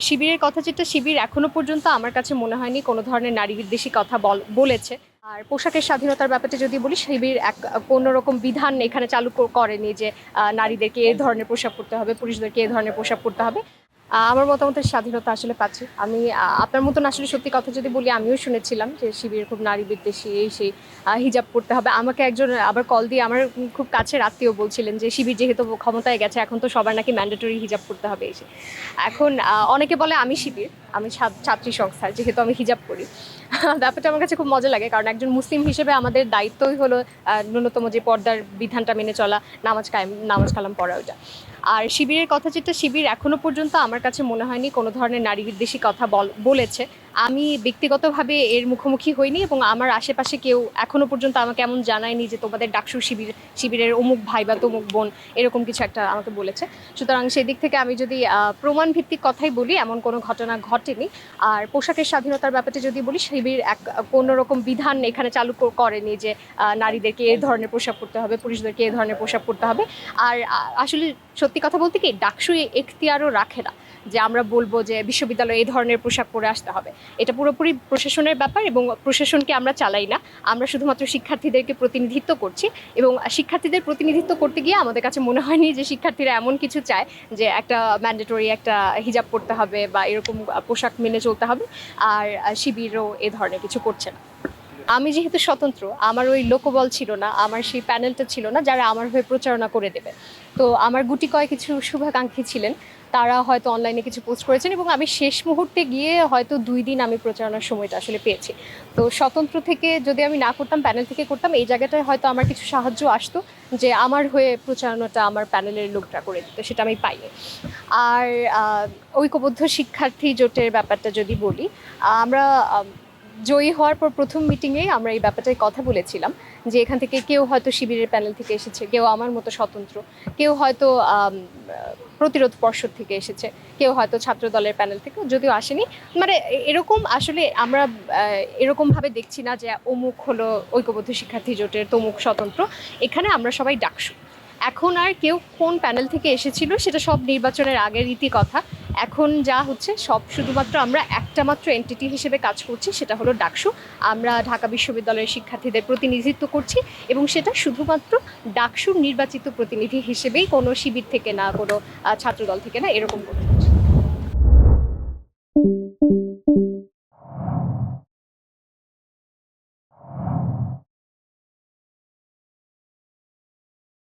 শিবিরের কথা যেটা শিবির এখনো পর্যন্ত আমার কাছে মনে হয়নি কোনো ধরনের নারী বিদ্বেষী কথা বলেছে। আর পোশাকের স্বাধীনতার ব্যাপারটা যদি বলি, শিবির কোনো রকম বিধান এখানে চালু করেনি যে নারীদেরকে এই ধরনের পোশাক পরতে হবে, পুরুষদেরকে এই ধরনের পোশাক পরতে হবে। আমার মতামতের স্বাধীনতা আসলে পাচ্ছি আমি। আপনার মতন আসলে সত্যি কথা যদি বলি, আমিও শুনেছিলাম যে শিবির খুব নারী বিদ্বেষী, এই সেই হিজাব পড়তে হবে। আমাকে একজন আবার কল দিয়ে আমার খুব কাছের আত্মীয় বলছিলেন যে শিবির যেহেতু ক্ষমতায় গেছে এখন তো সবার নাকি ম্যান্ডেটরি হিজাব পড়তে হবে এসে। এখন অনেকে বলে আমি শিবির, আমি ছাত্রী সংস্থার, যেহেতু আমি হিজাব করি। ব্যাপারটা আমার কাছে খুব মজা লাগে, কারণ একজন মুসলিম হিসেবে আমাদের দায়িত্বই হলো ন্যূনতম যে পর্দার বিধানটা মেনে চলা, নামাজ কালাম পড়া ওটা। আর শিবিরের কথা যেটা শিবির এখনো পর্যন্ত আমার কাছে মনে হয়নি কোনো ধরনের নারী বিদ্বেষী কথা বলেছে। আমি ব্যক্তিগতভাবে এর মুখোমুখি হইনি, এবং আমার আশেপাশে কেউ এখনো পর্যন্ত আমাকে এমন জানায়নি যে তোমাদের ডাকসু শিবিরের অমুক ভাই বা তমুক বোন এরকম কিছু একটা আমাকে বলেছে। সুতরাং সেই দিক থেকে আমি যদি প্রমাণ ভিত্তিক কথাই বলি, এমন কোনো ঘটনা ঘটেনি। আর পোশাকের স্বাধীনতার ব্যাপারটা যদি বলি, শিবির কোনো রকম বিধান এখানে চালু করেনি যে নারীদেরকে এই ধরনের পোশাক পরতে হবে, পুরুষদেরকে এই ধরনের পোশাক পরতে হবে। আর আসলে সত্যি কথা বলতে কি, ডাকসু এখতিয়ারও রাখে না যে আমরা বলবো যে বিশ্ববিদ্যালয়ে এই ধরনের পোশাক পরে আসতে হবে। এটা পুরোপুরি প্রশাসনের ব্যাপার, এবং প্রশাসনকে আমরা চালাই না, আমরা শুধুমাত্র শিক্ষার্থীদেরকে প্রতিনিধিত্ব করছি। এবং শিক্ষার্থীদের প্রতিনিধিত্ব করতে গিয়ে আমাদের কাছে মনে হয়নি যে শিক্ষার্থীরা এমন কিছু চায় যে একটা ম্যান্ডেটরি একটা হিজাব পরতে হবে বা এরকম পোশাক মেনে চলতে হবে। আর শিবিরও এ ধরনের কিছু করছে না। আমি যেহেতু স্বতন্ত্র, আমার ওই লোকবল ছিল না, আমার সেই প্যানেলটা ছিল না যারা আমার হয়ে প্রচারণা করে দেবে। তো আমার গুটি কয়েক কিছু শুভাকাঙ্ক্ষী ছিলেন, তারা হয়তো অনলাইনে কিছু পোস্ট করেছেন, এবং আমি শেষ মুহূর্তে গিয়ে হয়তো 2 দিন আমি প্রচারণার সময়টা আসলে পেয়েছি। তো স্বতন্ত্র থেকে যদি আমি না করতাম, প্যানেল থেকে করতাম, এই জায়গাটায় হয়তো আমার কিছু সাহায্য আসতো যে আমার হয়ে প্রচারণাটা আমার প্যানেলের লোকটা করে দিত, সেটা আমি পাইনি। আর ঐক্যবদ্ধ শিক্ষার্থী জোটের ব্যাপারটা যদি বলি, আমরা জয়ী হওয়ার পর প্রথম মিটিংয়ে আমরা এই ব্যাপারটায় কথা বলেছিলাম যে এখান থেকে কেউ হয়তো শিবিরের প্যানেল থেকে এসেছে, কেউ আমার মতো স্বতন্ত্র, কেউ হয়তো প্রতিরোধ পর্ষদ থেকে এসেছে, কেউ হয়তো ছাত্র দলের প্যানেল থেকে, যদিও আসেনি। মানে এরকম আসলে আমরা এরকমভাবে দেখছি না যে অমুক হলো ঐক্যবদ্ধ শিক্ষার্থী জোটের, তমুক স্বতন্ত্র। এখানে আমরা সবাই ডাকসু। এখন আর কেউ কোন প্যানেল থেকে এসেছিল সেটা সব নির্বাচনের আগের রীতি কথা। এখন যা হচ্ছে সব শুধুমাত্র আমরা একটা মাত্র এন্টিটি হিসেবে কাজ করছি, সেটা হলো ডাকসু। আমরা ঢাকা বিশ্ববিদ্যালয়ের শিক্ষার্থীদের প্রতিনিধিত্ব করছি, এবং সেটা শুধুমাত্র ডাকসুর নির্বাচিত প্রতিনিধি হিসেবেই, কোনো শিবির থেকে না, কোনো ছাত্রদল থেকে না, এরকম করতে।